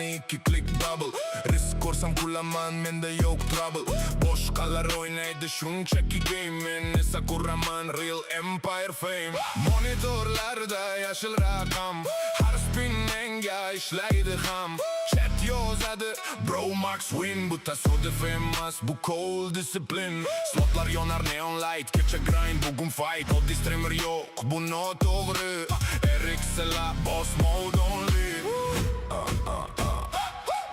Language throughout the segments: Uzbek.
money 2 click double. Risk ko'rsam kulaman menda yo'q trouble. Boshqalar o'ynaydi shunchaki game'men esa ko'raman real empire fame. Monitorlarda yashil raqam, har spin menga ishlaydi ham. Chat yozadi bro max win, bu tasodif emas, bu cold discipline. Slotlar yonar neon light, kecha grind bugun fight. Oddiy streamer yo'q, bu noto'g'ri. RX'la boss mode only.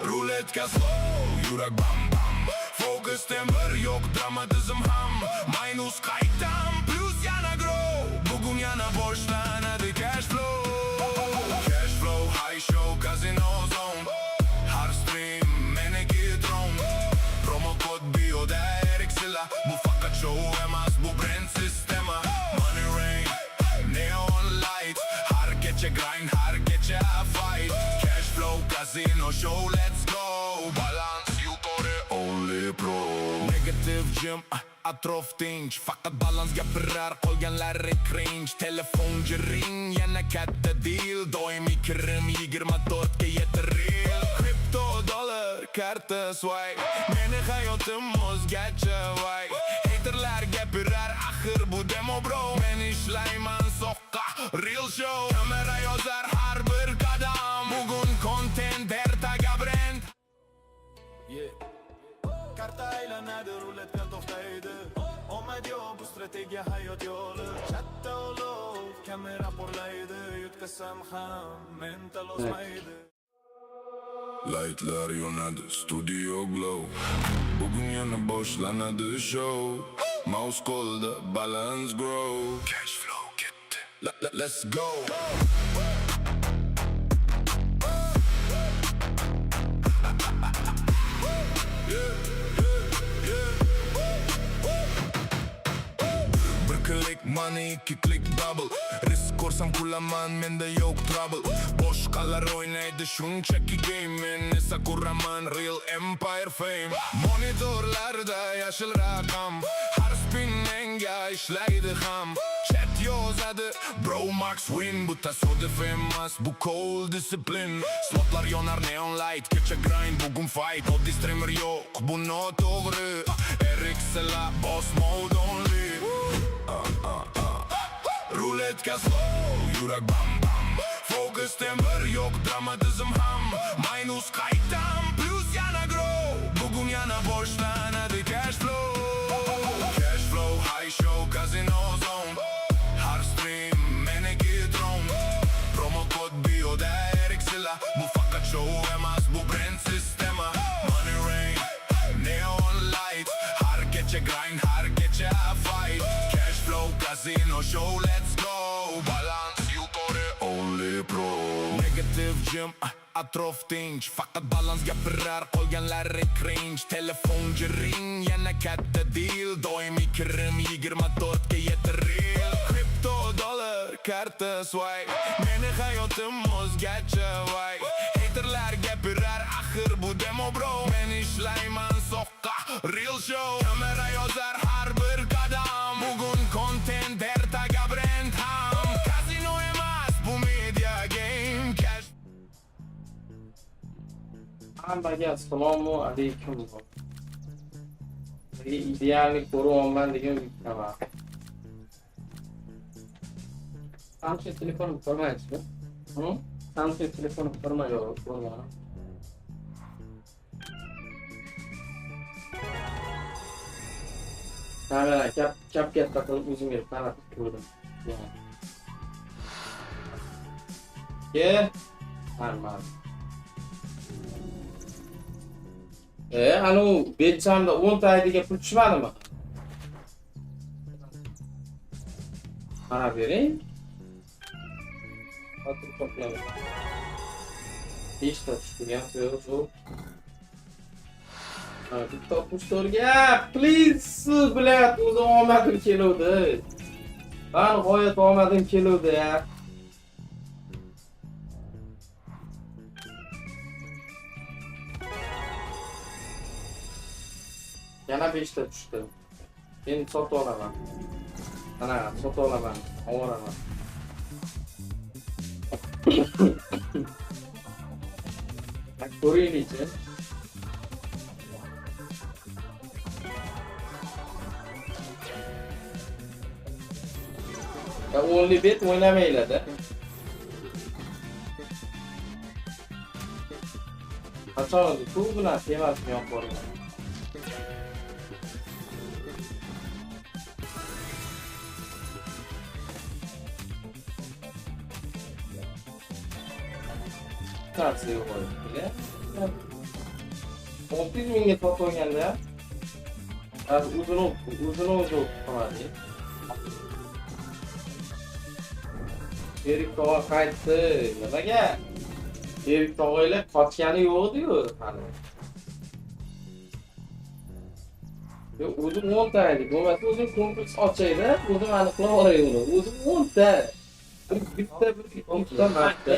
Ruletka slow, yurak bam bam. Focus temper yo'q, dramatizm ham. Minus qaytam, plus yana grow. Bugun yana boshlanadi cash flow. Cash flow, high show, casino zone. Har stream meniki drone. Promo kod bioda RX'la. Bu faqat show emas, bu brand sistema. Money rain, neon light. Har kecha grind, har kecha fight. Cash flow, casino show, let's go. Balance yuqori, only pro. Negative gym, atrof tinch. Faqat balans gapirar, qolganlari cringe. Telefon jiring, yana katta deal. Doimiy kirim 24 ga yetiril. Crypto dollar, karta swipe. Meni hayotim o'zgacha vay. Haterlar gapirar, axir bu demo bro. Men ishlayman soqqa, real show. Kamera yozar har bir qadam. Bugun content ertaga brand. Karta aylanadi, ruletka to'xtaydi. Omad yo'q, bu strategiya hayot yo'li. Chatda olov, kamera porlaydi. Yutqazsam ham mental o'smaydi. Lightlar yonadi, studio glow. Bugun yana boshlanadi show. Mouse qo'lda, balance grow. Cash flow ketdi, let's go. Click money 2 click double. Risk ko'rsam kulaman menda yo'q trouble. Boshqalar o'ynaydi shunchaki game'men esa ko'raman real empire fame. Monitorlarda yashil raqam, har spin menga ishlaydi ham. Chat yozadi bro max win, bu tasodif emas, bu cold discipline. Slotlar yonar neon light, kecha grind bugun fight. Oddiy streamer yo'q, bu noto'g'ri. RX'la boss mode only. Ruletka slow, yurak bam bam. Focus temper yo'q, dramatizm ham. Minus qaytam, plus yana grow. Bugun yana boshlanadi cash flow. Cash flow, high show, casino zone. Har stream meniki drone. Promo kod bioda RX'la. Bu faqat show emas, bu brand sistema. Money rain, neon light. Har kecha grind, har kecha fight. Cash flow, casino show, let's go. Balance yuqori, only pro. Negative gym, atrof tinch. Faqat balans gapirar, qolganlari cringe. Telefon jiring, yana katta deal. Doimiy kirim 24 ga yetiril. Crypto dollar, karta swipe. Meni hayotim o'zgacha vay. Haterlar gapirar, axir bu demo bro. Men ishlayman soqqa, real show. Kamera yozar har bir qadam. Bugun content ertaga brand ham. Casino emas, bu media game. Cash. Hammaga assalomu alaykum. Idealni ko'ryapman degan bittaman. Samsung telefonini ko'rmaysizmi? Samsung telefonini ko'rmagan. Kamera kap katta qilib o'zimga qaratib ko'rdim. Normal. Anu betchamda 10 ta aydiga pul tushmadimi? Qarab bering. Hozir to'playman. 5 ta tushgan so'z. Bitta 64ga, please, bilat, o'zi omadim keluvdi. Ben g'oyat omadim keluvdi ya. Yana 5 ta tushdi. Men sotib olaman. Ana, sotib olaman, olaman. ko'raylikchi. Ya only bet o'ynamaylar-da. Qachon bu bilan temasini yo'q bo'lgan. Tarsiga qo'yibdi. 30 mingga sotib olganda, o'zini o'zi qiladi. Erik tog'a qaytdi. Nimaga? Erik tog'aylar qotgani yo'q edi-ku hali. Yo, o'zim 10 ta edi. Bo'lmasa o'zim konkurs ochayda, o'zim aniqlab olay uni. O'zim 10 ta. Bitta marta.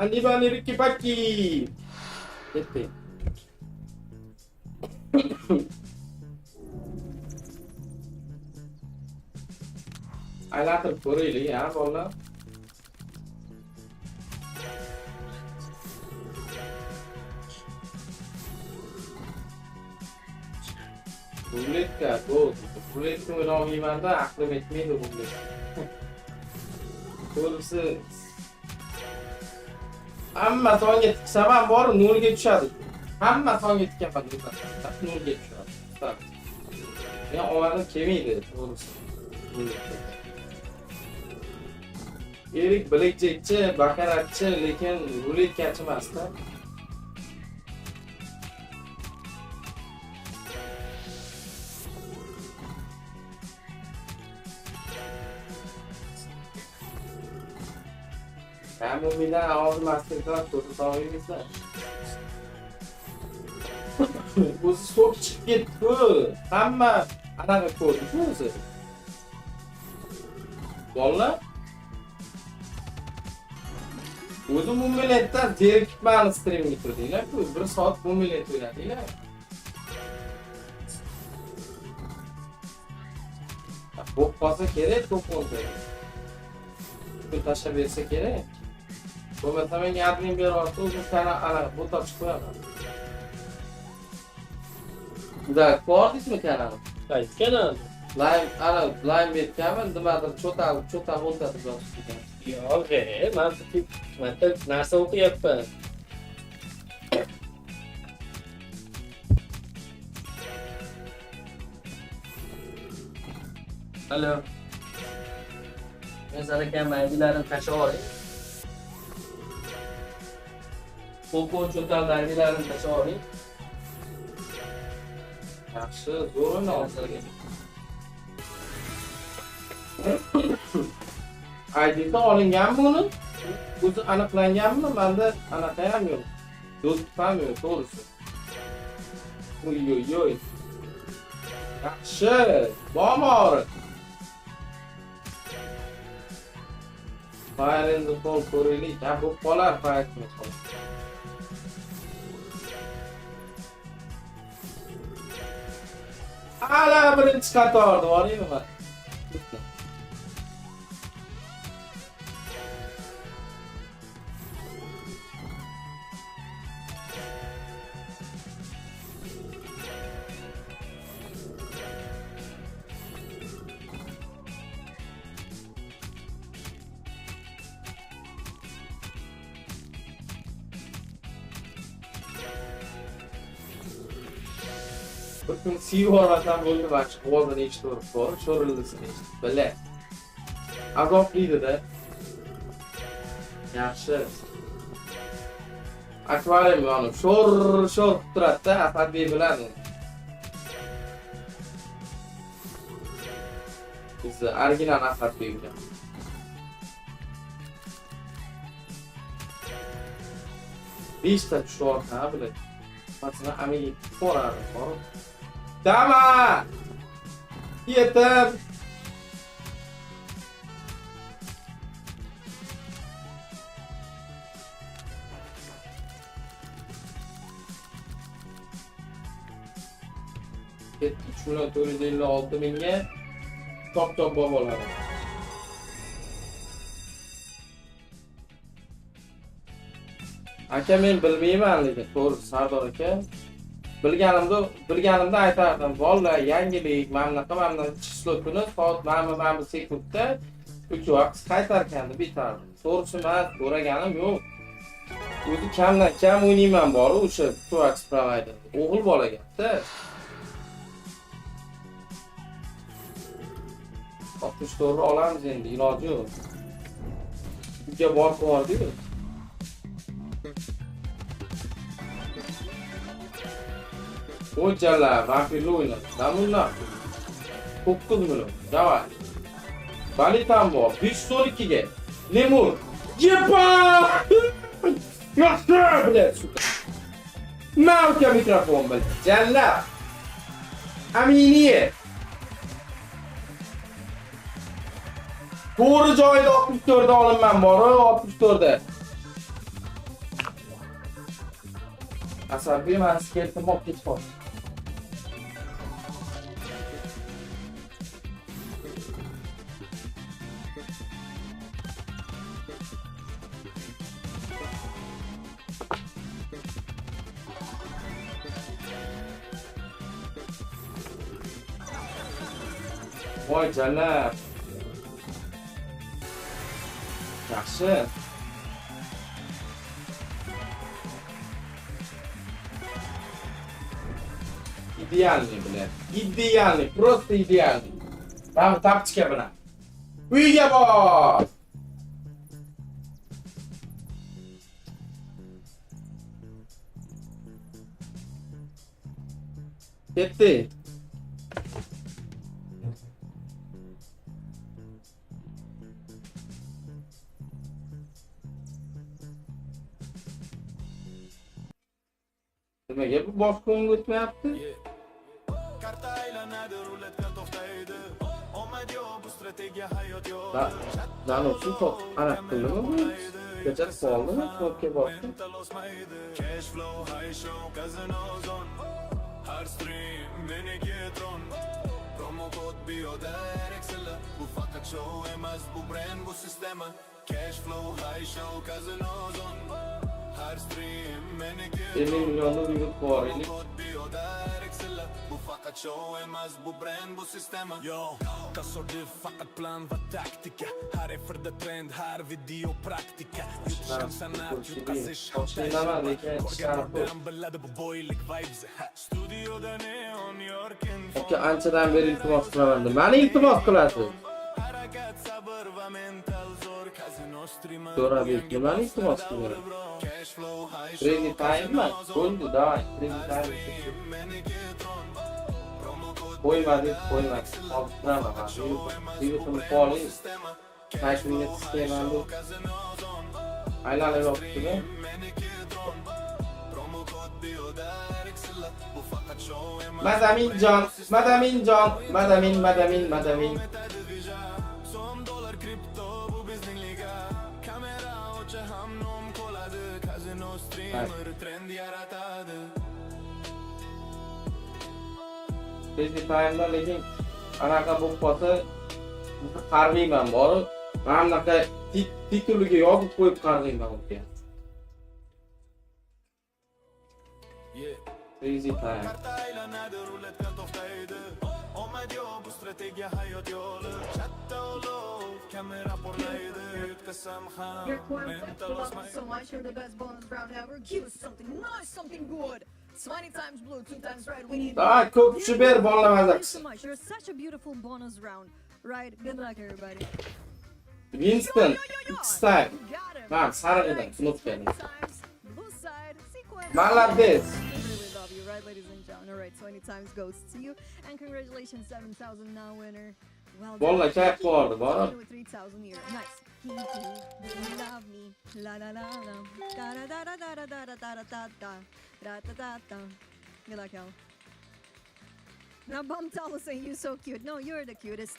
Andiban Rikki Pakki. Yetti. Aylantirib ko'raylik, ha, bolalar. Ruletka, go'd. Ruletka o'ynamayman-da, aqlim yetmaydi ruletka. To'g'risi hamma songa tiksam ham bor, nolga tushadi. Hamma songa tikkaman, nolga tushadi. Men omadim kelmaydi, to'g'risi. Erik bilekchekchi, bakaratchi, lekin ruletkachi emas-da. Ben bu milyar ağzı masterclass kodu sağlayabilirsin. Bu çok çık git bu. Ama ana kodu şu. Valla. O'zi bu millatdan zerikib stream getirdilar. Bir soat bu millat o'ynadilar. Bu qolsa kerak, to'p o'ynaydi. Bu tashlab bersa kerak. Bo'lmasa menga admin beryapti, o'zim kanal bu topib qo'yaman. Da, ko'rdingizmi kanalni? Qaysi kanal? Line betganman, nimadir cho'ta o'ltadi yozib. Yo'q, men narsa o'qiyapman. Alo. Men sizlarga maydilarini tashlab olay. Qo'qon cho'taldagilarini tashlab olay. Yaxshi, zo'r o'ynayapsizlarga. ID'da olinganmi buni? O'zi aniqlanganmi? Menda anaqa ham yo'q. Do'st ham yo'q, to'g'risi. Oy. Yaxshi, bomor. Fire in the Fall ko'raylik. Ha, bu qolar Fire in the Fall. Ala birinchi qatorda boraymi? Bakın Seaworth'dan bo'ldi maç. Ovozini eshitib bor, sho'rillisini eshitib. Bile. Azobliydi da. Yaxshi. Akvarium yonib sho'r turadi-da, Asadbek bilan. Bizni original Asadbek bilan. Beshta tushyapti, ha, bular. Masalan, Amerika ko'radi, bor. Dama! Yetim! 3.456.000 ga top bo'ladi. Aka men bilmayman lekin to'g'ri Sardor aka. Bilganimda aytardim. Vallahi yangilik, mana chislotini soat mana sekundda 3 vaqt qaytarganda bitardi. To'g'risi men so'raganim yo'q. O'zi kamdan kam o'ynayman bor o'sha Tuax provider. O'g'il bolaga-da. 64 olamiz endi, iloji yo'q. Uyga borib bordi-ku. O'jalar, vampirli o'ynadi. Namunlar. 9 million. Davay. Balitam bor. 512 ga. Lemur. Yepa! Yaxshi bilet. Mavka mikrofon bilan. Jalla. Aminiye. To'g'ri joyda 64 da olinman bor, 64 da. Asabiy men skeltim olib ketib qoldim. Voy jalab. Yaxshi. Idealniy bilan. Idealniy, просто idealniy. Tam tapchika bilan. Uyga bor. Ketdi. Nimaga bu boshqaga o'tmayapti? Karta aylanadi, ruletka to'xtaydi. Omad yo'q, bu strategiya hayot yo'q. Danovchi ana qildimi bu? Kecha qoldimi? To'pga bosdi. Cash flow, high show, casino zone. Har stream, menigitron. Promo kod bioda Excel. Bu faqat show emas, bu brand, bu sistema. Cash flow, high show, casino zone. Har stream, 50 milyonlik yurt bor edi. Bu faqat show emas, bu brand, bu sistema. Yo, tasodif faqat plan va taktika. Har efirda trend, har video praktika. Yutishim san'at, yutqazish Nima lekin ko'rganlardan biladi bu boylik vibes. Studioda neon yorkin. Aka anchadan beri iltimos qilaman. Meni iltimos qilasiz. Harakat, sabr va mental zo'r. Casino streamer. So'rabek, nimani iltimos qilyapsiz? Crazy time mi? Bo'ldi, davay, crazy time. Qo'ymadi. Hozir turaman. Telefonimni qo'ying. Saytimga sistemani bu. Aylanib yotibdi. Madaminjon. So'm dollar kripto bu bizning liga. Kamera o'cha ham nom qoladi. Casino streamer trend yaratadi. Crazy time'da lekin anaqa bo'lib qolsa qarg'iyman bor. Mana bunaqa tituliga yozib qo'yib qarg'iyman unga. Crazy time. Karta aylanadi, ruletka to'xtaydi. Omad yo'q, bu strategiya hayot yo'li. Katta olov, kamera porlaydi. Yutqazsam ham Your core mental love osmaydi. so much. You're the best bonus round ever. Give us something nice, something good. Smiley times blue, 2 times red. We need. Daha ko'p kishi ber Thank you bolamas. so much. You're such a beautiful bonus round. Right. Good luck, everybody. Winston, style. You got him. Man, sariq edi, Nice. unutganim. 20 times blue side sequence. Malades. We really love you, right, ladies and gentlemen? All right, 20 times goes to you, and congratulations, 7,000 now winner. Well done. Vallahi kayf qildi, bor. With 3,000 here. Nice. You love me. La la la la. Da da da da da da da da da da da da da da da. Good luck, y'all. Now Bamtalo saying you're so cute. No, you're the cutest.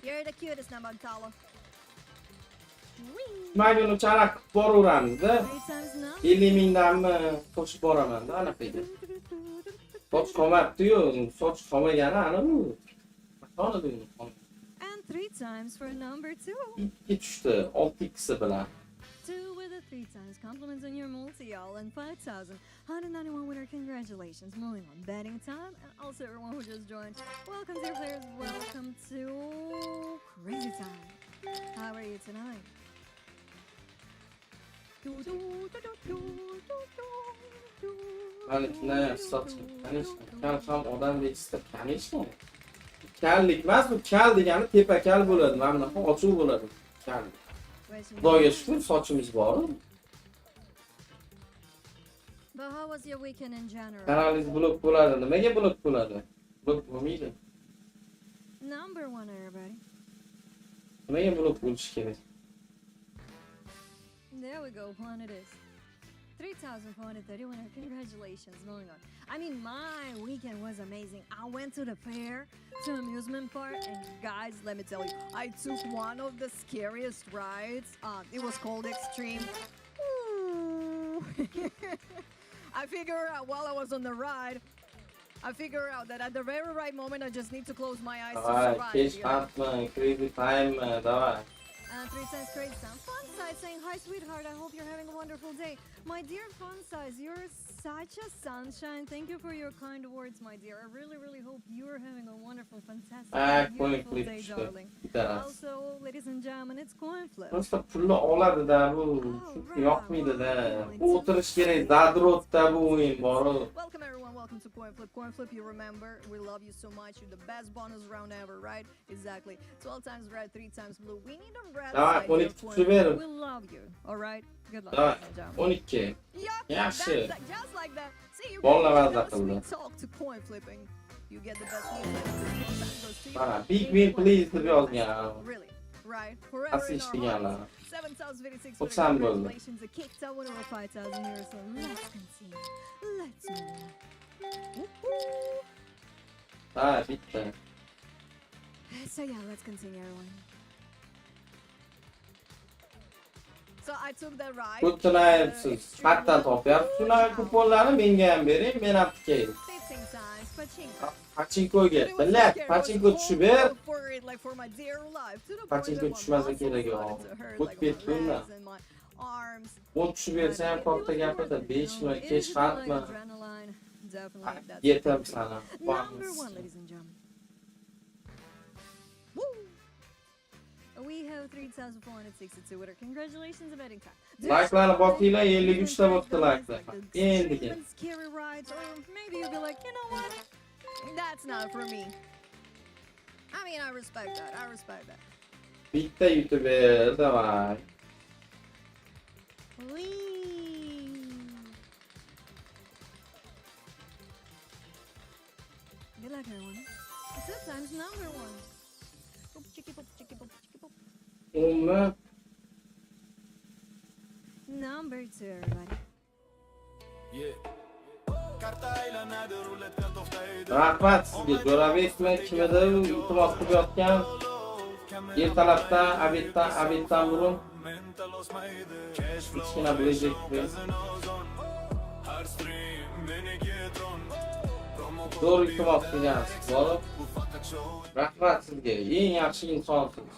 You're the cutest, now Bamtalo. Mayuni charak boraveramiz-da. 3 times now. 50 mingdanmi qo'shib boraman-da anaqa edi. Soch qolmabdi-yu, soch qolmagani ana bu. Qoladi bu. And 3 times for number 2. Ikki tushdi, 6x bilan. 2 with a 3 times. Compliments on your multi, y'all. And 5,000. 191 winner. Congratulations. Moving on. Betting time. And also everyone who just joined. Welcome, dear players. Welcome to Crazy Time. How are you tonight? Maliklar soch kanishma. Kal ham odam bechista kanishma. Kallik emas, bu kal degani tepa kal bo'ladi. Mana bunaqa ochiq bo'ladi. Kal. Xudoga shukr, sochimiz bor. But how was your weekend in general? Kanalingiz blok bo'ladi. Nimaga blok bo'ladi? Blok bo'lmaydi. Number 1, everybody. Nimaga blok bo'lishi kerak? There we go. One it is. 3,430 winner. Congratulations. Moving on. I mean, my weekend was amazing. I went to the fair, to amusement park, and guys, let me tell you, I took one of the scariest rides. It was called Extreme. Ooh. I figured out while I was on the ride, I figured out that at the very right moment, I just need to close my eyes to Davay, survive. kesh you know? qatma, crazy time, davay. 3 times crazy sound. Fun size saying, hi sweetheart, I hope you're having a wonderful day. My dear Fun size, you're such a sunshine. Thank you for your kind words, my dear. I really hope you're having a wonderful, fantastic, Coin beautiful flip day, işte. darling. Bitarasiz. Also, ladies and gentlemen, it's coin flip. Prosta pulni oladi-da bu. Yoqmaydi-da. O'tirish kerak, zadrotda bu o'yin bor. Welcome everyone, welcome to Coin Flip. Coin Flip, you remember, we love you so much. You're the best bonus round ever, right? Exactly. 12 times red, 3 times blue. We need a red Davay, side here, 12 Coin tutib Flip. berim. We love you, alright? Good luck, Davay, ladies and gentlemen. 12. Yup, Yaxshi. that's just like that. See, you Bolla get vazda no qildi. sweet talk to coin flipping. You get the best music. Mana big win please deb yozgan. Really, right? Forever in Assist our hearts. deganlar. 7,056 Xursand bo'ldim. congratulations. A kicked out winner of 5,000 euros. So let's continue. Let's move. Woo-hoo. Ha, bitta. So yeah, let's continue, everyone. So I took the ride. Ko'pchilayapsiz. Qayerdan topyapsiz? Shunaqa kuponlarni menga ham bering, men ham tikay. 15 times, pachinko. Pachinkoga, But it was billa, scary. I pachinko was tushib ber. hoping for it, like for my dear life, to the point Pachinko that my tushmasa muscles kerak yo. started to hurt, O't like ketdi my unda. legs and my arms. 10 tushib bersa ham katta gapida, 5mi, kech qatmi? Adrenaline, definitely. That's Yetam the sana. Number 1, ladies and gentlemen. Woo! We have 3,462 winner. Congratulations, betting time. Like'larni bosinglar, 53 ta bo'pti like'lar. Endiga. Scary rides, or maybe you'll be like, you know what? That's not for me. I mean, I respect that. I respect that. Bitta yutib ber, davay. Whee! Good luck, everyone. Sometimes number 1. Boop, chicky, boop, chicky, boop, chicky, boop. Umuman Number 2, everybody. Karta aylanadi, ruletka to'xtaydi. rahmat sizga. Jo'rabekmi, kimida iltimos qilib yotgan. Ertalabdan, abeddan burun Mental osmaydi. Cash flow kichkina bilajak ozon. Har stream menigitron. zo'r iltimos qilgansiz. Borib, Bu faqat show. rahmat sizga. Eng yaxshi insonsiz.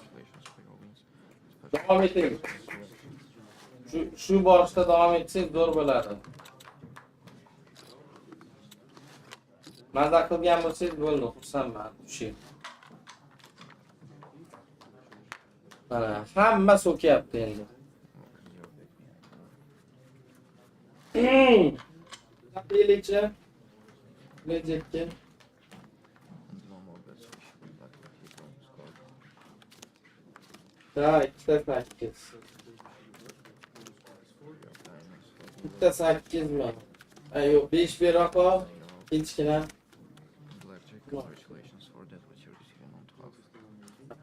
Davom eting. Shu borishda davom etsangiz zo'r bo'ladi. Maza qilgan bo'lsangiz bo'ldi, xursandman. Tushing. Mana hamma so'kyapti endi. Kapelicha. Lejakka. Da, ikkita 8. Bitta 8 mi? Yo'q, 5 beroqol. Kichkina. Blackjack, congratulations for that what you're receiving on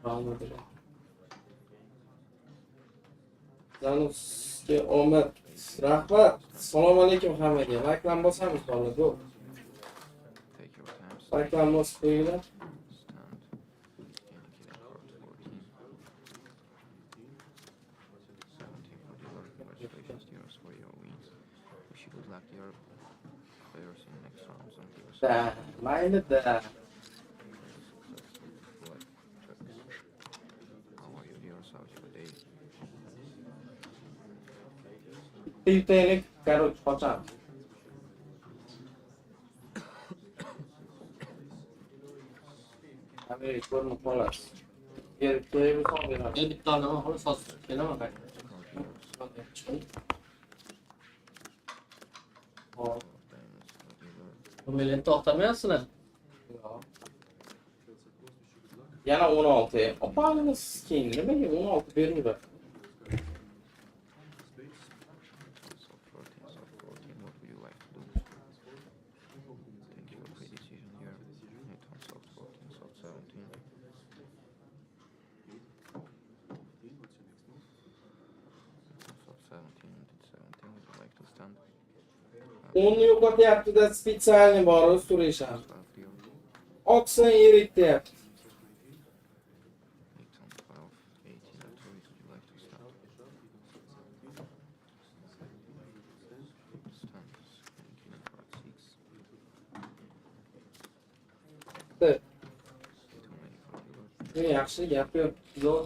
12. Zanusga omad. Rahmat. Assalomu alaykum hammaga. Reklama bosamiz hozir. Yo'q. Take your time, Reklama bosib qo'yinglar. stand, indicating court 14. 17 for dealer, congratulations dealers for your wins. Wish you good luck dear players in next rounds and give us Da, mayli da. How are you yourself today? Yutaylik, короче, qochamiz. Amerika ko'rinib qolasiz. Kerak bo'lsa beraman. Endi bitta olaman, xolos hozir kelaman qayta. Hop. Bu meni to'xtamayapsizlar. Yo'q. Yana 16. Opamiz keyin nimaga 16 beraveradi? So 14, so 14, what would you like to do? Take your free decision here. It on soft 14, soft 17. Soft 17, did 17, would you like to stand? 10 yo'qotyapti-da, spetsialniy bor, usturasan. 12 here. Oqsin yirik deyapti. 8 on 12, 18 at 2, would you like to stand? Stand, king for at 6. Bitta. Too many for you. Bu yaxshi gap yo'q. Zo'r.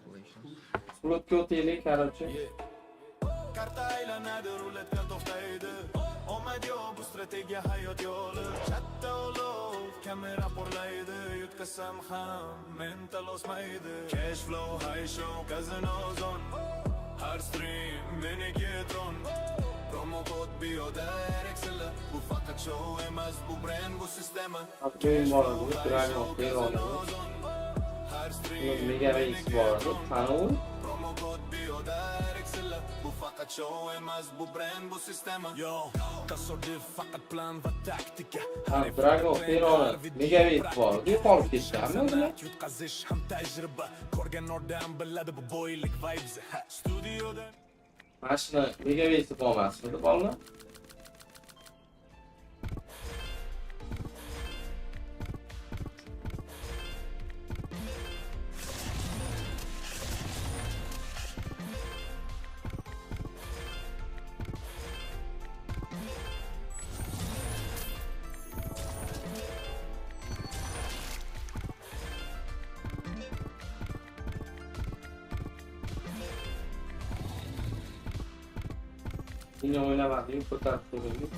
Congratulations. Slotga o'taylik, короче. Karta aylanadi, ruletka to'xtaydi. Omad yo'q, bu strategiya hayot yo'li. Katta olov, kamera porlaydi. Yutqazsam ham mental o'smaydi. Cash flow, high show, casino zone. Har stream meniki tron. Promo kod bioda Excel. Bu faqat show emas, bu brand, bu sistema. Abdul Morabu, Dragon, Peroni. Har Bunun stream mega reis bor edi. Qani u? promo kod bioda Excel. Bu faqat show emas, bu brand, bu sistema. Yo, tasodif faqat plan va taktika. Ha, Dragon, Peroni. Mega reis bor edi. Yo'qolib ketganmi bular? Yutqazish ham tajriba. Ko'rgan odam biladi bu boylik vibes. Studioda Mashina mega reis bo'lmasmidi bolalar? Yine oynamadım, fotoğraf koyayım.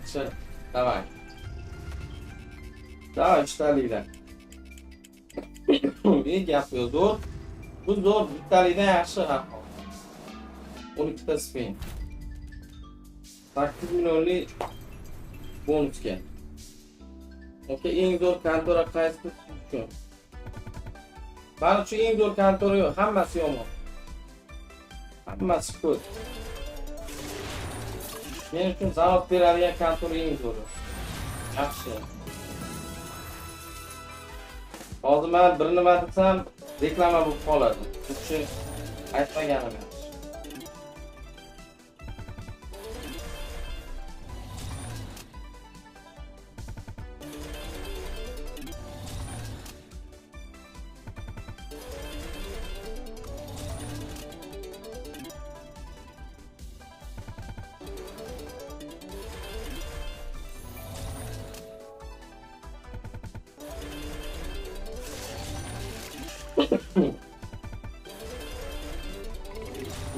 Все, давай. Давай, Vitaly'den. İyi yapıyor, zor. Bu zor, Vitaly'den yaxshi ham. 12 ta spin. 8 milyonli bonusga. Okey, eng zo'r kontora qaysi uchun? Men uchun eng zo'r kontora yo'q, hammasi yomon. Hammasi ko'p. Men uchun zavod beradigan kontora eng zo'ri. Yaxshi. Hozir men bir nima desam, reklama bo'lib qoladi. Shuning uchun aytmaganim yaxshi.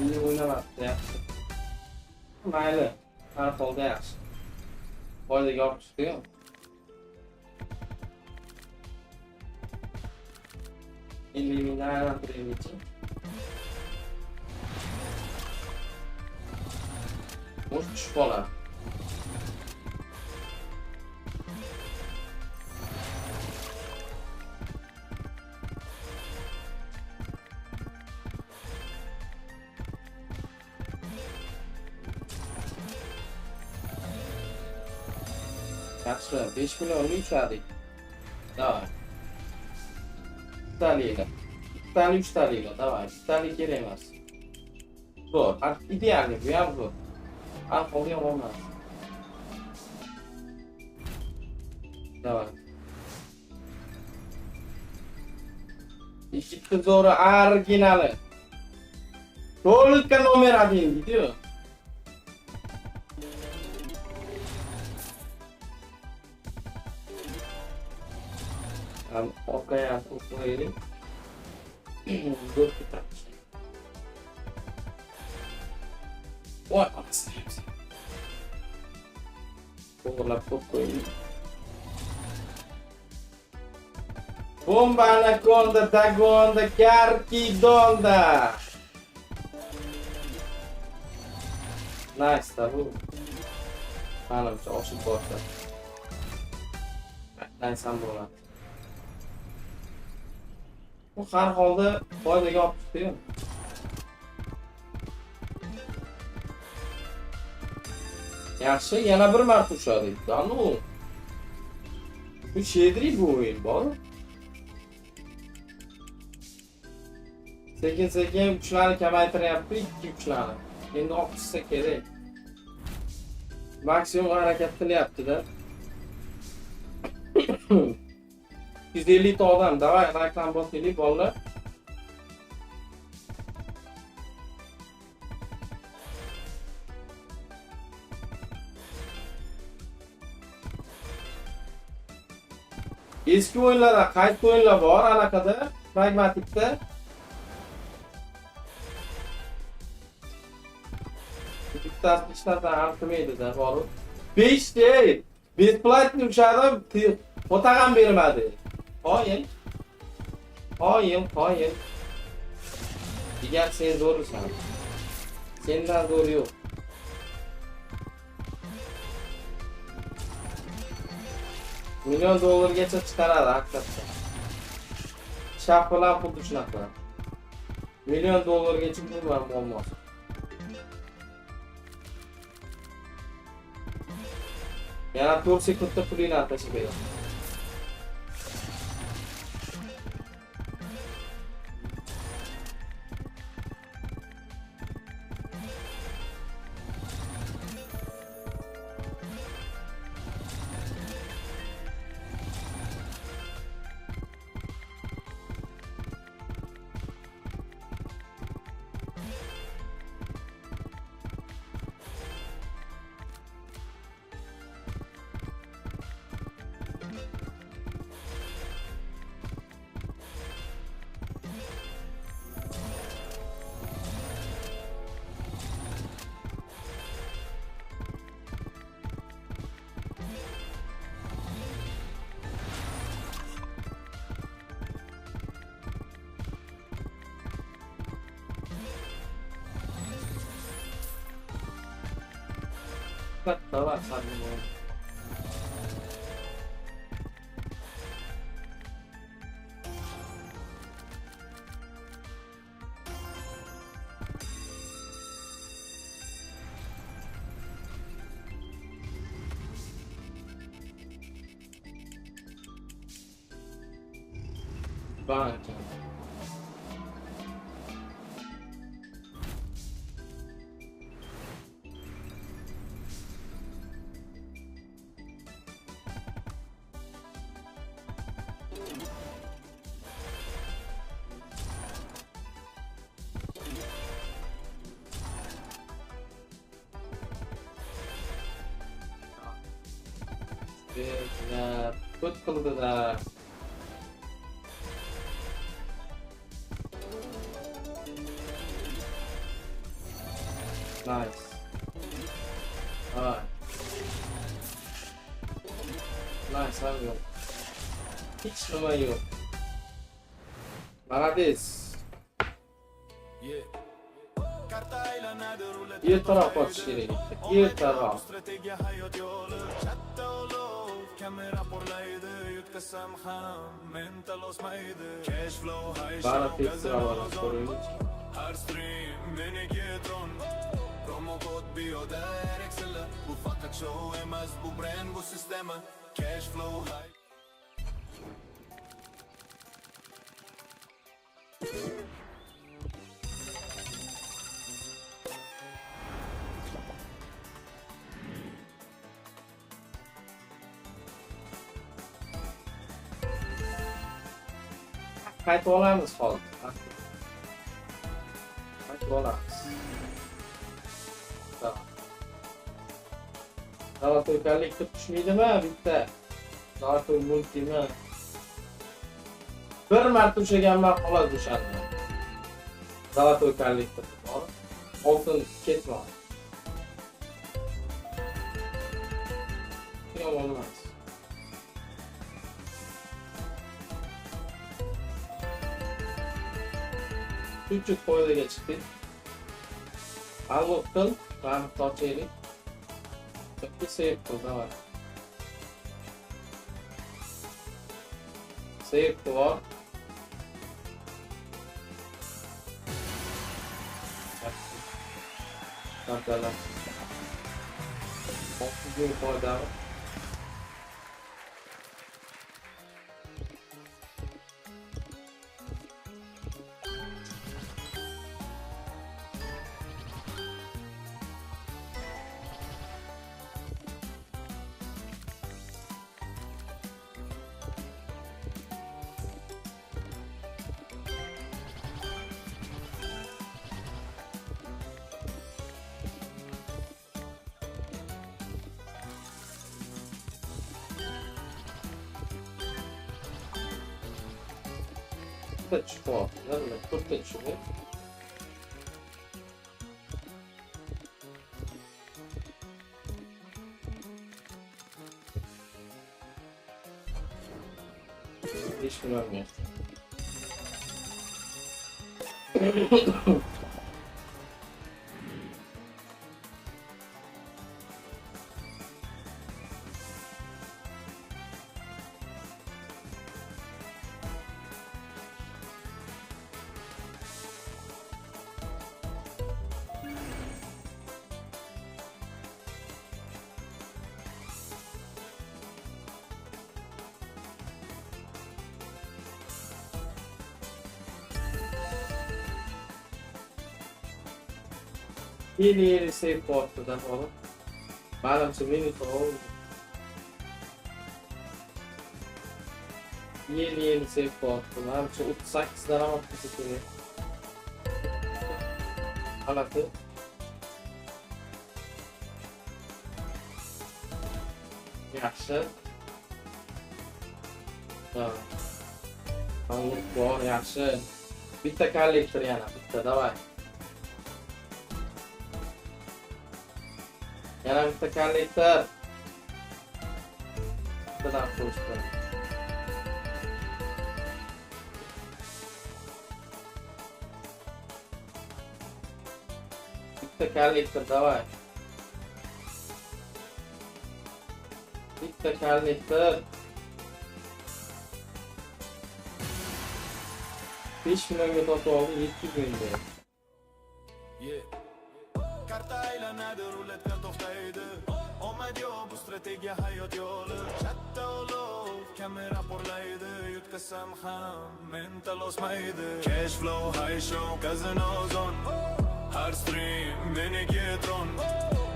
İyi oynamazdı yaxshi. Mayli, har holda yaxshi. Foydaga olib chiqdi-yu. Endi meni aylantiraylikchi. O'z tushib qoladi. Yaxshi, 5 millionga ushladik. Davay. Italiyaga. Italiya 3 taliga, davay. Italiya kerak emas. Zo'r, idealniy, bu ham zo'r. Ahvol yomon emas. Давай. Ikkita zo'ri originali. Только номер один video. Orqaya qo'yaylik. Zo'r ketamiz. Voy, onasi. To'g'rilab qo'yaylik. Bomba anaconda, dagonda, karkidonda. Nice da bu. Manimcha oshib bordi. Nice ham bo'ladi. Bu har holda foydaga olib chiqdi-yu. Yaxshi, yana bir marta ushladik. Qani u? Bu shedri bu o'yin bor. Sekin-sekin kuchlarni kamaytiryapti, ikki kuchlarni. Endi oqishsa kerak. Maksimum harakat qilyapti-da. 150 ta odam, davay reklam bosaylik bolalar. Eski o'yinlarda qaysi o'yinlar bor anaqada, pragmatikda? Bittasi ishlardan artmaydi-da, bor. 5 dey. Besplatni ushladim, ota ham bermadi. Qo'yin. Digar sen zo'risan. Sendan zo'r yo'q. $1,000,000gacha chiqaradi haqiqatdan. Shaf bilan xuddi shunaqa. $1,000,000gacha bo'lgan muammosi. Yana 4 sekundda pulini tashib beradi. Давай, сами можем. Банки. Good qildi da. Nice. Alright. Nice, ham yo'q. Hech nima yo'q. Молодец. Ertaroq otish kerak. Ertaroq. Strategiya hayot yo'li katta olov kamera porlaydi yutkazsam ham mental osmaydi cash flow high Bana show tekrar ko'raylik. har stream meniki tron promo kod bioda Excel bu faqat show emas bu brand bu sistema cash flow high qaytib olamiz hozir. Qaytib olamiz. Tamam. Zalatoy kollektor tushmaydimi bitta? Zalatoy multimi? Bir marta ushlaganman xolos o'shani. Zalatoy kollektor bor. Oltin ketmadi. Yomon emas. Küçük foyda geçtik. Al bakalım. Ben torçayım. Bir save kıldı var. Save var. Tamam. 30 gün foyda var. Çıkıyor. Nerede? Kurta çıkıyor. Hiç bilmiyorum. Yeni save port'tan oğlum. Manimcha minus oldu. Yeni save port'u. Manimcha 38 daromad qilsa kerak. Halati. Yaxshi. Ha. Anlık bor, yaxshi. Bitta kollektor yana, bitta davay. Yana bitta kollektor. Bittadan qo'shdi. Bitta kollektor davay. Bitta kollektor. 5 milyonga sotib oldi, 700 mingga. Karta aylanadi, ruletka to'xtaydi. Omad yo'q, bu strategiya hayot yo'li. Katta olov, kamera porlaydi. Yutkazsam ham mental o'smaydi. Cash flow, high show, casino zone. Har stream meniki tron.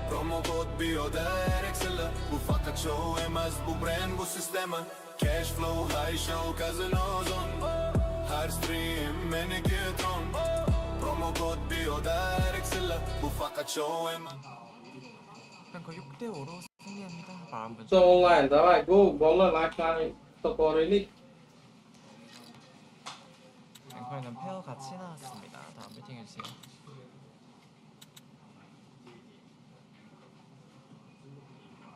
Promo kod bioda Excel. Bu faqat show emas, bu brand, bu sistema. Cash flow, high show, casino zone. Har stream meniki tron. Promo kod bioda Excel. Bu faqat show emas. 그러니까 6대5로 승리합니다. 마음 So online, davay, go, bolalar like'larni to'poraylik. 앵커에는 페어 같이 나왔습니다. 다음 배팅 해주세요.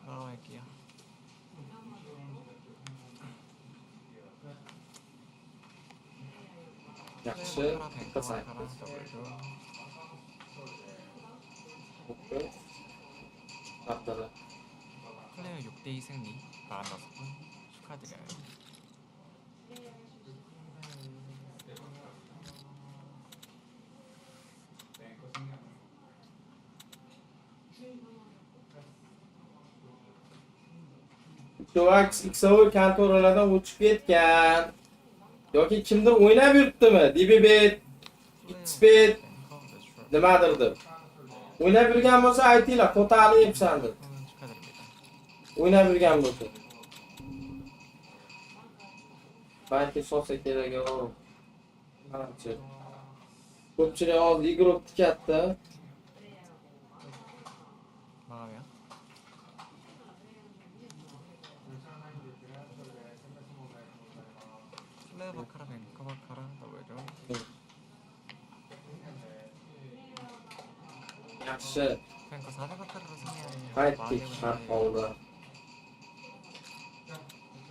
바로 할게요. Yaxshi, 페어랑 앵커 qilsak. 가라스 더블도 O'pdi. Taqdiri. 플레이어 6대2 승리 45분 축하드려요. Chuvak Xover kontoralardan o'chib ketgan. Yoki kimdir o'ynab yuribdimi? DBBet, Xbet, 앵커 매출 nimadir deb. O'ynab yurgan bo'lsa aytinglar, qo'tali yebsan deb. 축하드립니다. O'ynab yurgan bo'lsa. Balki solsa kerak. Qancha. Ko'pchilik hozir igrok tikyapti. Mavi. 플레이어 바카라 뱅커 바카라 더블죠. Yaxshi. 뱅커 400 바카라로 승리하는 Baytdek farq oldi.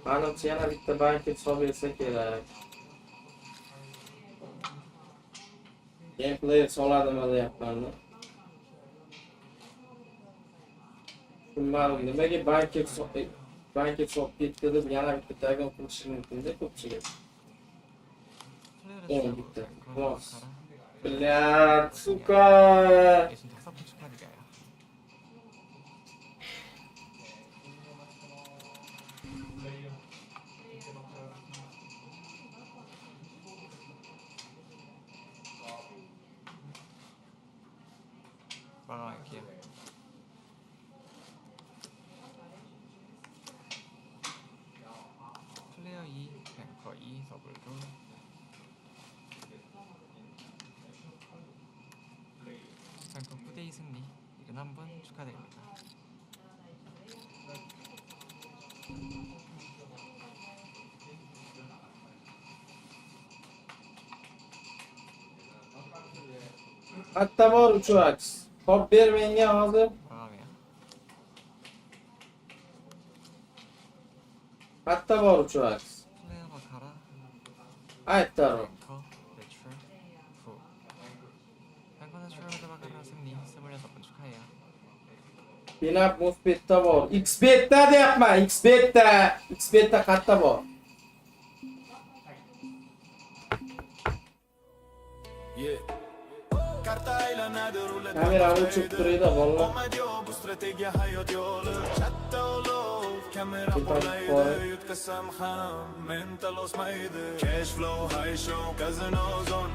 Manimcha yana bitta baytdek hisob etsa kerak. Gameplay soladimi deyapman. Tushunmadim, nimaga baytdek hisob ketdi deb yana bitta tagon qilishi mumkin-da ko'pchilik. 플레이어를 bitti. 뱅커 Mos. 바카라. Bля, suka. 예신 탁사품 축하드려요. 마감할게요. 플레이어 2, 뱅커 2, 더블도 뱅커 9대2 승리 71분 축하드립니다. Hatta bor uchoq. Hop ber menga hozir. 마감해요. Hatta bor uchoq. 플레이어 바카라 Aytdarim. 뱅커 매출 후 뱅커 내추럴 바카라 승리 26분 축하해요. Binab musbetda bor. Xbetda deyapman. Xbetda. Xbetda qayerda bor? Yeah. Karta aylanadi rulet Kamerani o'chirib turaydi bolalar. omad yo'q bu strategiya hayot yo'li chatta olov kamera Tepa porlaydi yuqori. yutqazsam ham mental o'smaydi cash flow high show casino zone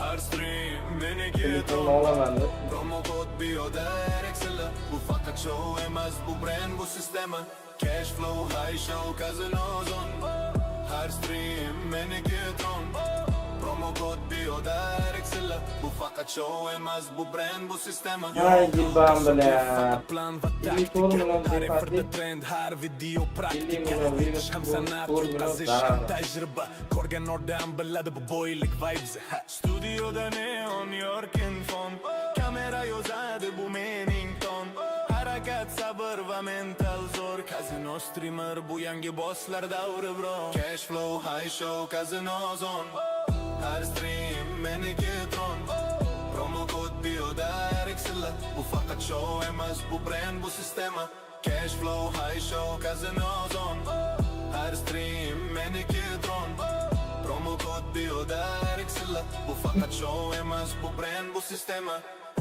har stream meniki Telefonni olaman deb. promo kod bioda Rexilla bu faqat show emas bu brand bu sistema cash flow high show casino zone har stream meniki tron promo kod bioda Rexilla bu faqat show emas bu brand bu sistema Ay gilbam bilan. plan va Milliy forumdan taktika defatli. trend har video praktika Milliy virus ham san'at forumdan yutqazish ham zararli. tajriba ko'rgan odam biladi bu boylik vibes studioda neon yorkin fon kamera yozadi bu mening ton harakat sabr va mental zo'r kazino streamer bu yangi bosslar davri bro cash flow high show kazino zone har stream meniki tron promo kod bioda Rexilla bu faqat show emas bu brand bu sistema cash flow high show kazino zone har stream meniki tron promo kod bioda Rexilla bu faqat show emas bu brand bu sistema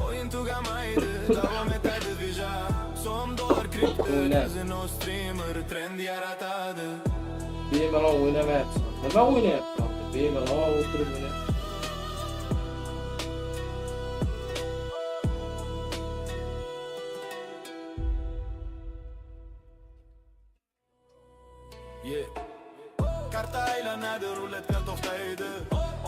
o'yin tugamaydi davom etadi vija so'm dollar kripto O'ynab. kazino streamer trend yaratadi Bemalol o'ynamayapsan. Nima o'ynayapsan? Bemalol o'tirib o'ynayapsan. Yeah. Karta aylanadi ruletka to'xtaydi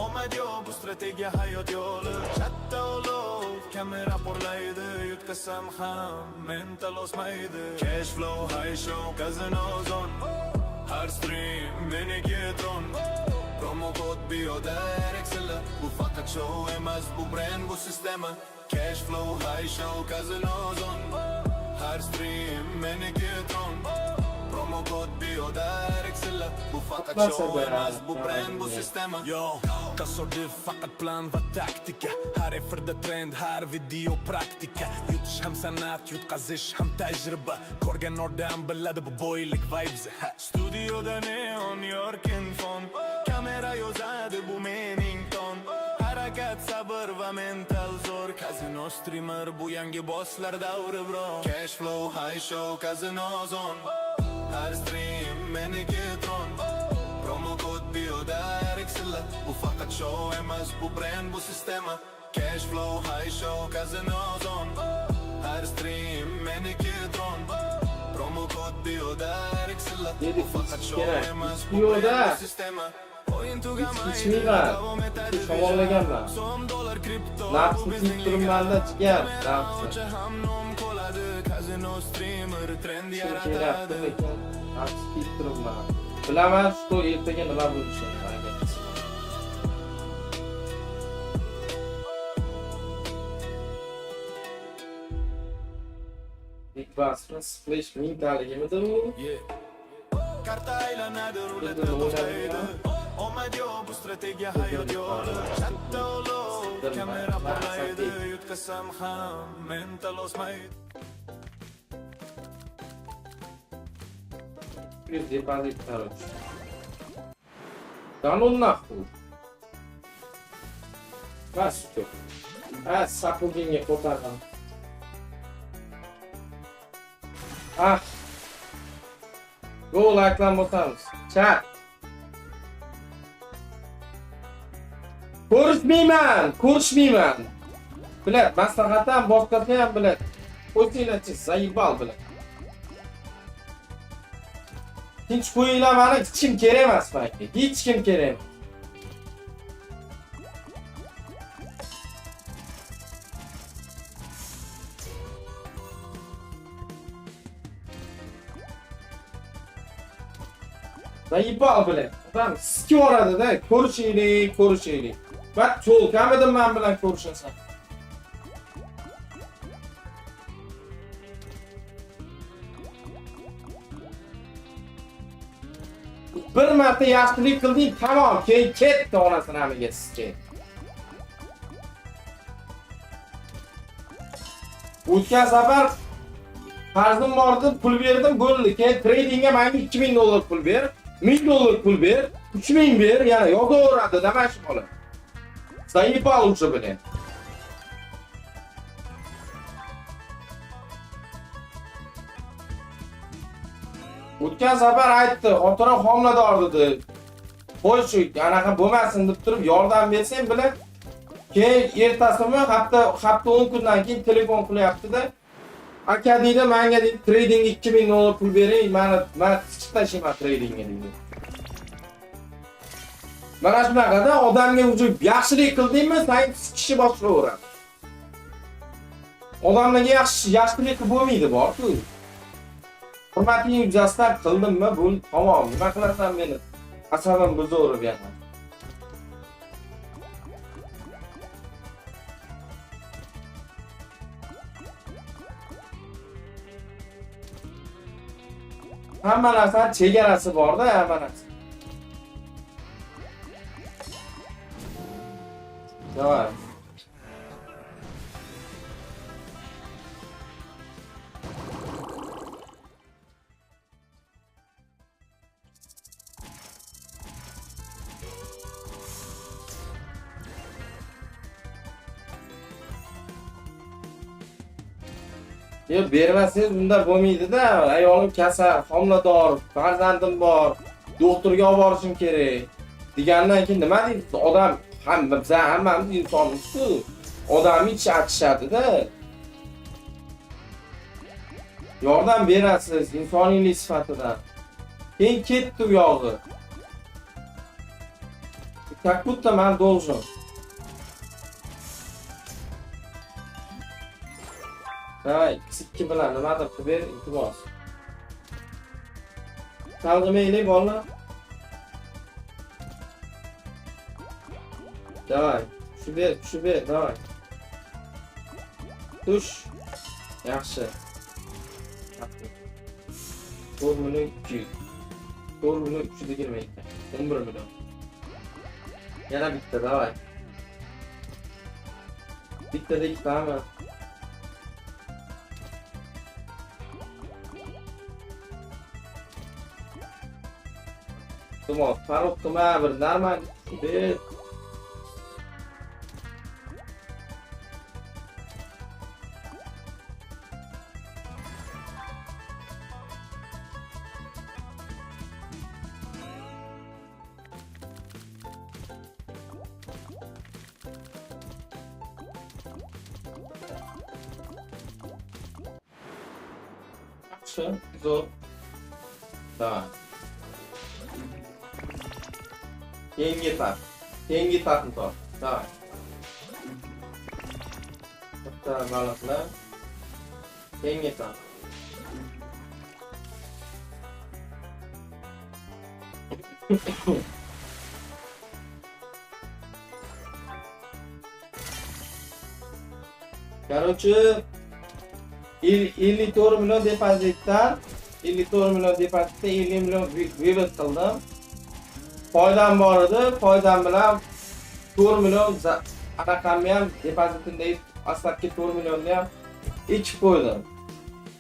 omad yo'q bu strategiya hayot yo'li chatta olov kamera porlaydi yutqazsam ham mental o'smaydi cash flow high show casino zone har stream meniki tron promo kod bioda Rexilla bu faqat show emas bu brand bu sistema cash flow high show casino zone har stream meniki tron promo kod bioda Rexilla bu faqat show emas bu brand bu sistema yo tasodif faqat plan va taktika har efirda trend har video praktika yutish ham san'at yutqazish ham tajriba ko'rgan odam biladi bu boylik vibes studioda neon yorkin fon kamera yozadi bu mening ton harakat sabr va mental zo'r kazino streamer bu yangi bosslar davri bro cash flow high show kazino zone har stream meniki tron promo kod bioda Rexilla bu faqat show emas bu brand bu sistema cash flow high show kazino zone har stream meniki tron promo kod bioda Rexilla bu faqat show emas bu brand bu sistema ichmayman. Shamollaganman. Nafsni tiyib turibman-da, jigar. Nafsni. Kelyapti, lekin nafsni tiyib turibman. Bilaman, shu ertaga nima bo'lishini. Big Bass Splash mingtaligimidi u? Karta aylanadi, ruleta to'xtaydi. Omad yo'q, bu strategiya hayot yo'li. Katta ulug', kamera porlaydi. Yutqazsam ham mental o'smaydi. Bir depozit короче. Да ну нахуй. Бас что? Сапогине ko'tardim. Go like'dan bosamiz. Chat. Ko'rishmayman. Bilat, maslahatam boshqasi ham bilat. O'tinglarchi, zaybal bilat. Tinch qo'yinglar, meni hech kim kerak emas menga. Hech kim kerak emas. Zaybal bilan. Odam sikki yuboradi-da, ko'rishaylik. Bak, cho'lkamidim men bilan ko'rishasan. Bir marta yaxshilik qilding, tamom, keyin ketdi onasini hamiga sizga. O'tgan safar qarzim bor deb pul berdim, bo'ldi. Keyin tradingga menga $2000 pul ber, $1000 pul ber, 3000 ber, yana yozaveradi, nima ish bo'ladi? Zaybal уже, блин. O'tgan safar aytdi, xotiram homilador dedi. Qo'y shu, anaqa bo'lmasin deb turib yordam bersang bilan. Keyin ertasimi, hafta 10 kundan keyin telefon qilyapti-da. Aka deydi, menga deydi, trading $2000 pul bering, men chiqib tashlayman tradingga deydi. Mana shunaqada odamga уже yaxshilik qildingmi, sen kishi boshlayveradi. Odamlarga yaxshilik qilib bo'lmaydi, bor-ku. Hurmating yuzasidan qildimmi, bu tamom. Nima qilasan meni? Asabim buzaverib yana. Hamma narsa chegarasi bor-da, hamma narsa. Давай. Yo, bermasangiz bunda bo'lmaydi-da. Ayolim kasal, homilador, farzandim bor, doktorga olib borishim kerak. Degandan keyin nima deysiz? Odam biz hammamiz insonmiz-ku. Odam ichi achishadi-da. Yordam berasiz insoniylik sifatidan. Keyin ketdi u yog'i. Как будто men должен. Давай, ikki bilan nimadir qilib ber, iltimos. Chalg'imaylik, bolalar. Давай, şu ber, давай. Tush. Yaxshi. 4 million 200. 4 million 320 ekan. 11 million. Yana bitta, давай. Bittada ikkitami? Tamam, farq qilma, bir normal ber. Yaxshi, zo'r. Tamam. Keyingi tat. Keyingi tatni top. Davay. Bitta baliqlar. Keyingi tat. Короче, 54 million depozitdan 54 million depozitda 50 million wibet qildim. Foydam bor edi. Foydam bilan 4 million raqamni ham depozitimdagi asabki 4 millionni ham ichib qo'ydim.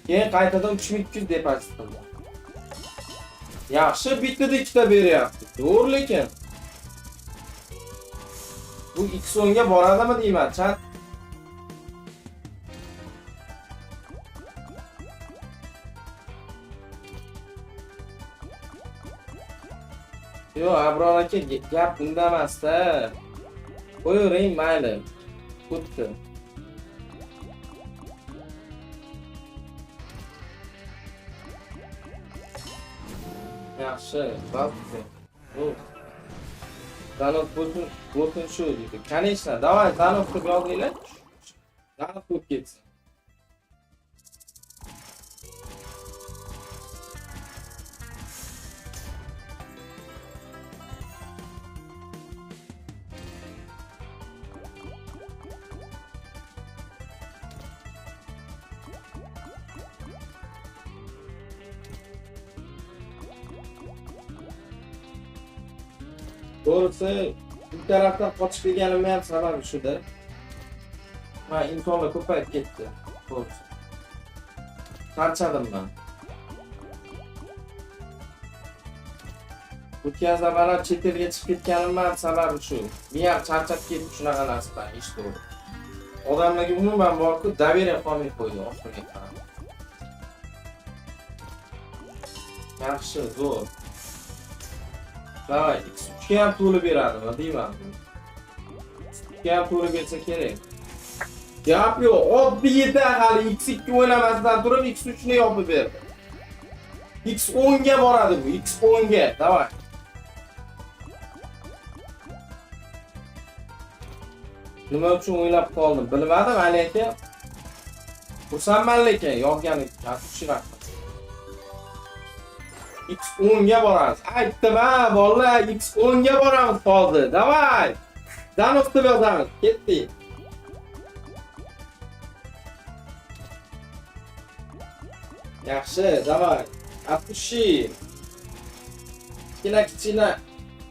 Keyin qaytadan 3200 depozit qildim. Yaxshi, bittada ikkita beryapti. To'g'ri, lekin bu X10 ga boradimi deyman, chat. Yo, Abror aka, gap bunda emas-da. Qo'yavering, mayli. Xuddi. Yaxshi, bo'ldi. Bu Danov bo'lsin shu deydi. Конечно, давай, Danov deb yozinglar. Danov bo'lib ketsin. Doğrusu bir taraftan qochib kelganimni ham sababi shuda. Men insonlar ko'payib ketdi. Doğrusu. Charchadim men. O'tkazda mana chet elga chiqib ketganimni ham sababi shu. Men ham charchab ketdim shunaqa narsadan, ish to'g'ri. Odamlarga umuman borku, daveriya qolmay qo'ydi oxirgi qarab. Yaxshi, zo'r. Davay, X3 ham to'lib beradimi, deyman. X3 ham to'lib bersa kerak. Gap yo'q, oddiyda hali X2 o'ynamasdan turib X3 ni yopib berdi. X10 ga boradi bu, X10 ga, davay. Nima uchun o'ylab qoldim, bilmadim, aka. Xursandman lekin yozganim, yaxshi rahmat. X10 ga boramiz. Aytdim ha, bolalar, X10 ga boramiz hozir. Davay. Danov deb yozamiz. Ketdik. Yaxshi, davay. Atushi. Kichkina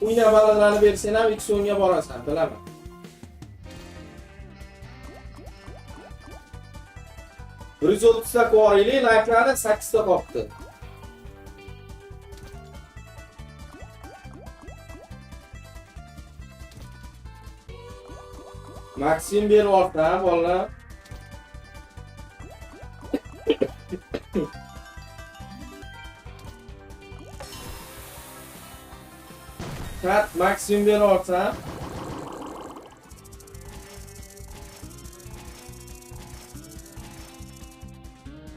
o'yna baliqlarni bersang ham X10 ga borasan, bilaman. Rizotda qo'yaylik, like'larni 8 ta qopdi. Maksim beryapti, bolalar. Kat Maksim beryapti.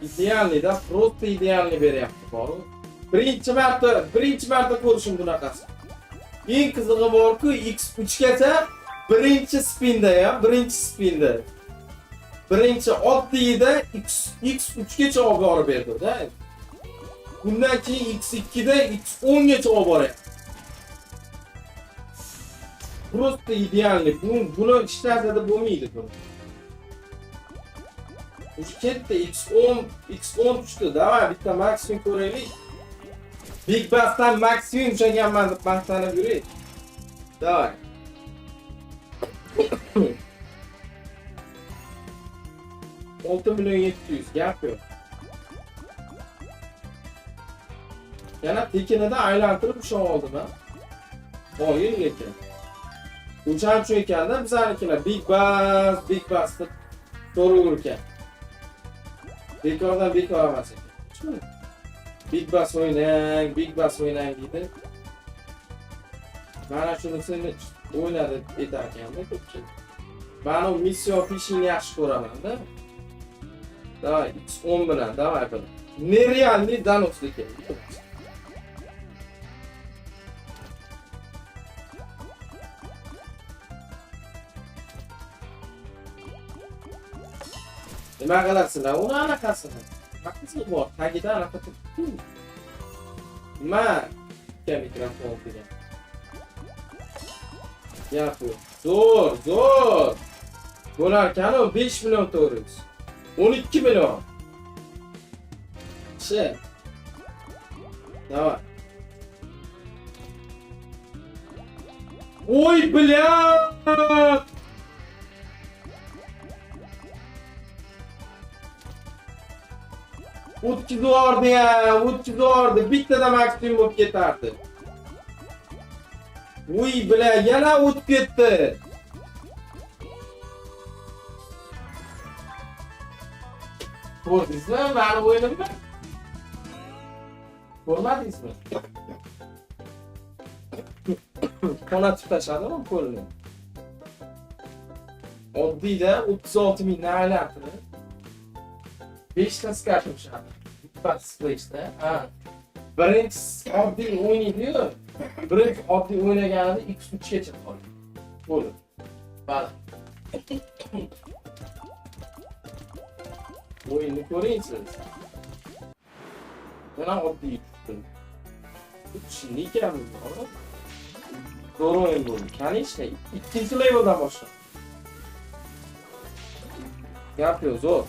İdealni da, просто idealni beryapti boru. Birinchi marta ko'rishim bunaqasi. Eng qizig'i borku, X3 gacha birinchi spinda ya, birinchi spinda. Birinchi oddiyda X3 gacha olib borib berdi-da. Bundan keyin X2 da X10 gacha olib boryapti. Просто idealni. Buni hech narsada bo'lmaydi bu. Uch ketdi X10 tushdi. Davay, bitta maksimum ko'raylik. Big Bass'dan maksimum ushlaganman deb maqtanib yuraylik. Davay. $6.700.000 gap yo'q. Yana tekinida aylantirib ushlab oldim ha. O'yin lekin. O'shancha ekanda bizanikilar Big Bass deb so'raver ekan. Bekordan bekor emas ekan. Big Bass o'ynang deydi. Mana shunisini o'ynadi aytar ekanda ko'pchilik. Men u Mission Fishingni yaxshi ko'raman-da. Davay, X10 bilan, davay bilan. Nerealniy danosniki. Nima qilasizlar? Uni anaqasini. Haqqisi bor. Tagida anaqa turibdi. Nima? Bitta mikrofon degan. Yapu. Zo'r. Bo'larkan-u 5 million to'g'risi. 12 million. Chi. Давай. Ой, блядь! O'tkizordi ya, o'tkizordi. Bittada maksimum bo'lib ketardi. Voy bila, yana o'tib ketdi. Ko'rdingizmi? Meni o'yinimni? Ko'rmadingizmi? Qonatib tashladimi qo'lni? Oddiyda 36 ming aylantirib 5 ta skashim shahar. Bitta splashda. Ha. Birinchi oddiy o'ynaydi-yu. Birinchi oddiy o'ynaganida 2-3 gacha qoldi. Bo'ldi. Bali. O'yinni ko'ringsiz. Yana oddiy tutdim. Shunday ekanmi? Zo'r o'yin bo'ldi. Конечно, ikkinchi leveldan boshlab. Gap yo'q, zo'r.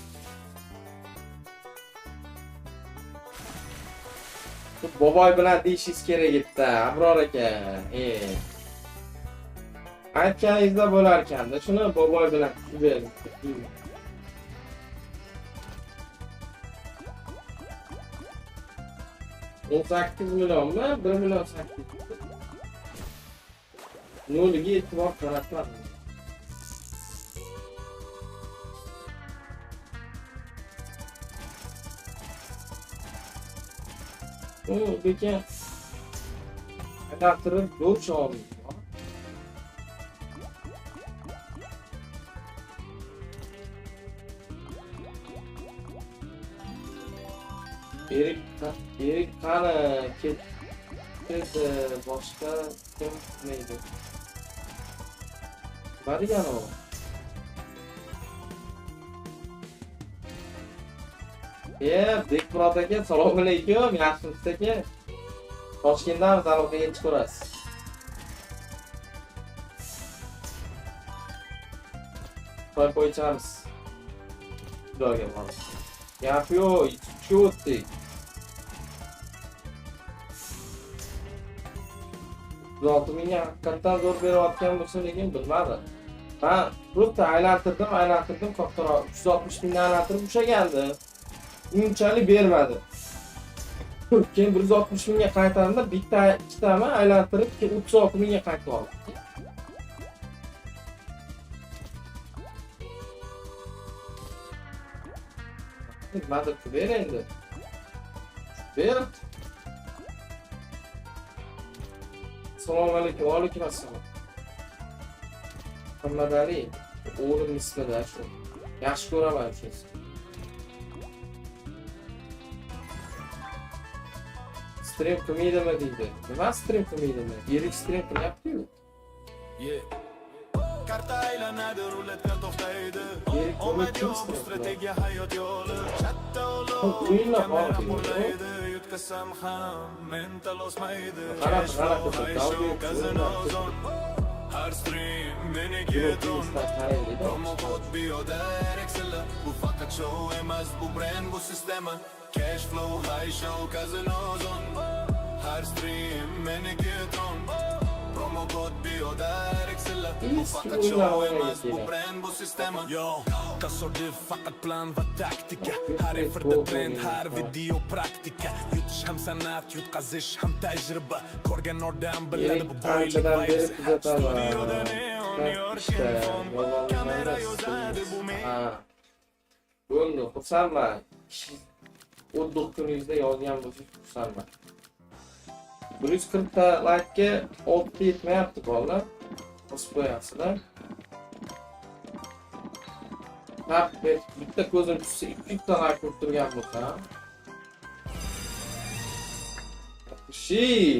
Boboy bilan deyishingiz kerak edi, Abror aka. Aytganingizda bo'lar ekanda, shuni boboy bilan berdim. 18 millionmi? 1 million 800. Noliga e'tibor qaratmadim. Lekin adapterni zo'r oldim. Erik qani ketdi, boshqa kim tutmaydi. Barigan o. Bekmurod aka, salom alaykum. Yaxshimisiz aka? Toshkentdan aloqaga chiqib ko'rasiz. To'y qo'ychamiz. Xudoga bor. Gap yo'q, ikki o'tdik. 36 mingga haqiqatdan zo'r berayotgan bo'lsa, lekin bilmadim. Ben rutda aylantirdim, kattaroq 360 mingni aylantirib ushlagandi. Unchalik bermadi. Keyin 160 mingga qaytarimda bitta ikkitami aylantirib 36 mingga qaytib oldim. Madad ber endi. Ber. Assalomu alaykum, va alaykum assalom. Muhammad Ali, o'g'lim ismida shu. Yaxshi ko'raman shunisi. Stream qilmaydimi deydi. Nima stream qilmaydimi? Yirik stream qilyapti-ku. Karta aylanadi, ruletka to'xtaydi. Omad yo'q, bu strategiya hayot yo'li. Shatta o'g'lim, kamera qo'llaydi. Yutkasam ham mental o'smaydi. Har stream meniga yeton. Promo kod biyoda Rexella. Bu faqat show emas, bu brand, bu sistema. Cash flow, high show, casino zone. Har stream meniga yeton. Promo kod biyoda Rexella. Bu faqat show emas, bu brand, bu sistema. Yo, kasordi faqat plan va taktika. Har efirda trend, har video praktika. Yutish ham san'at, yutqazish ham tajriba. Ko'rgan odam biladi bu boylik vibes. Studioda neon yorishgan fon. Kamera yozadi bu men. Bo'ldi, xursandman. 19 kuningizda yozgan bo'lsangiz xursandman. 140 ta like ga 6 yetmayapti bolalar. Bosib qo'yasizlar. Bitta ko'zim tushsa 2 ta like urib turgan bo'lsa.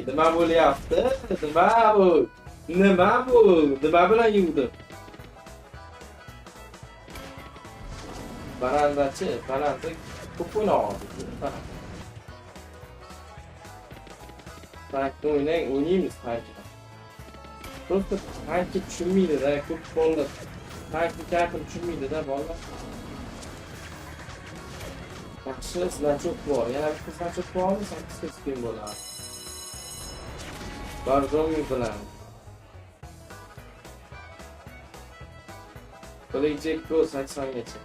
Nima bo'lyapti? Nima bu? Nima bilan yuvdim? Balandachi, balandda ko'p o'ynayapti. Tankni o'ynaymiz tankni. Просто tankni tushunmaydi-da, ko'p bo'ldi. Tankni kayfini tushunmaydi-da bolalar. Yaxshi значок bor. Yana bitta значок bormi? 8 ta spin bo'ladi. Barzomi bilan. Blackjack Pro 80 gacha.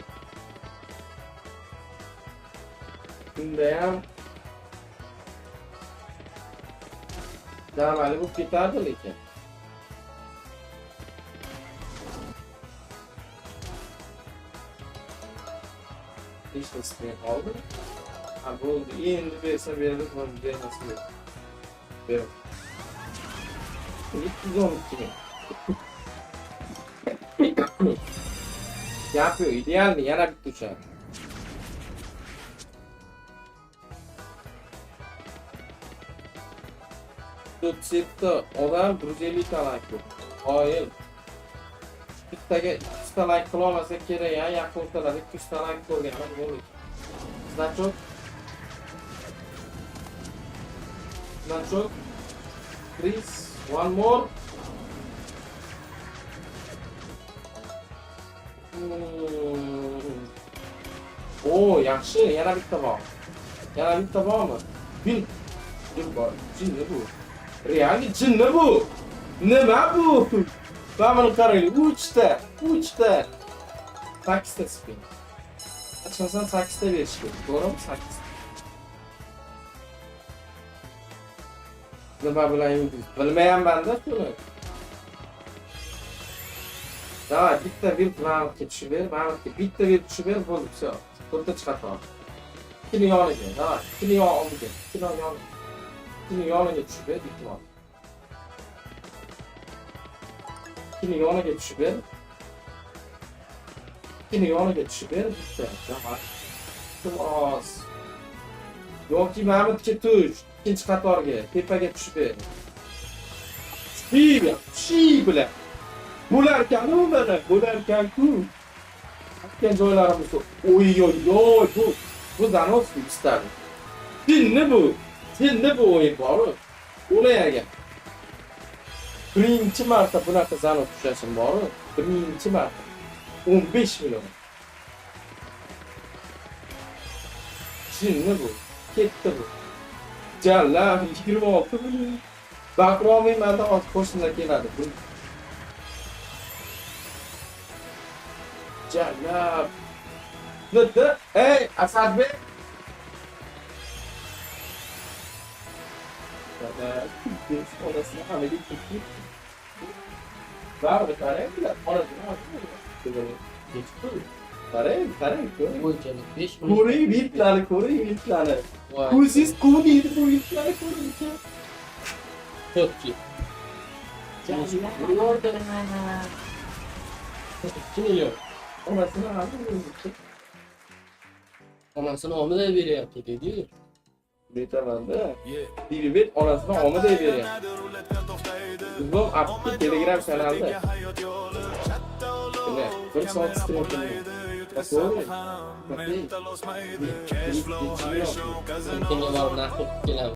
Bunda ham damali bo'lib ketardi lekin. İşte spin oldu. Ha bu endi bersa berdi, bu bermasa berdi. Ber. 312 ming. Yapıyor, ideal mi? Yana bitti uçak. Setda odam 150 ta like yo'q. Oyil. Bittaga 2 ta like qila olmasa kerak, ya yaqin o'rtalarda 200 ta like ko'rganman bo'ldi. Значок. Please, one more. Oo, yaxshi, yana bitta bor. Yana bitta bormi? Bin bor. Jinni bu. Realni jinni bu. Nima bu? Mana qarang, 3 ta. 8 ta spin. Asosan 8 ta berish kerak. To'g'rimi? 8. Nima bilan yulduz? Bilmayapman-da buni. Davay, bitta bir roundga tushib ber, mana bitta bir tushib ber, bo'ldi, все. To'rtta chiqarib. Ikkini yoniga, davay, ikkini yoniga, ikkini yoniga tushib ber, bitta. Ikkini yoniga tushib ber. Ikkini yoniga tushib ber, bitta. Davay. Xo'p. Yoki Mahmudga tush, ikkinchi qatorga, tepaga tushib ber. Tushib bilan. Bo'larkan-ku mana, bo'larkan-ku. Aytgan joylarimiz oy bu zanos istadi. Jinni bu o'yin bor. O'layaga. Birinchi marta bunaqa zanos tushashim bor. Birinchi marta. 15 million. Jinni bu. Ketdi bu. Jalla 26 million. Bakromi menda hozir qo'shimda keladi. Jallab. Nida? Ey, Asadbek. Dada, biz orasini hammaga ketdik. Baribir qaranglar, orasini hammaga ketdik. Qarang. O'lchalik 5 Ko'ring vitlarni. Ko'zingiz ko'rmaydi bu vitlarni ko'ringchi. To'pchi. Jallab. Orasini hammaga Onasini omida beryapti dedi. Betamanda. Dilbet onasini omida beryapti. Bizning appni Telegram kanalida. Bir soat stream qilyapti. Cash flow, high show, casino. Menga borib narx keladi.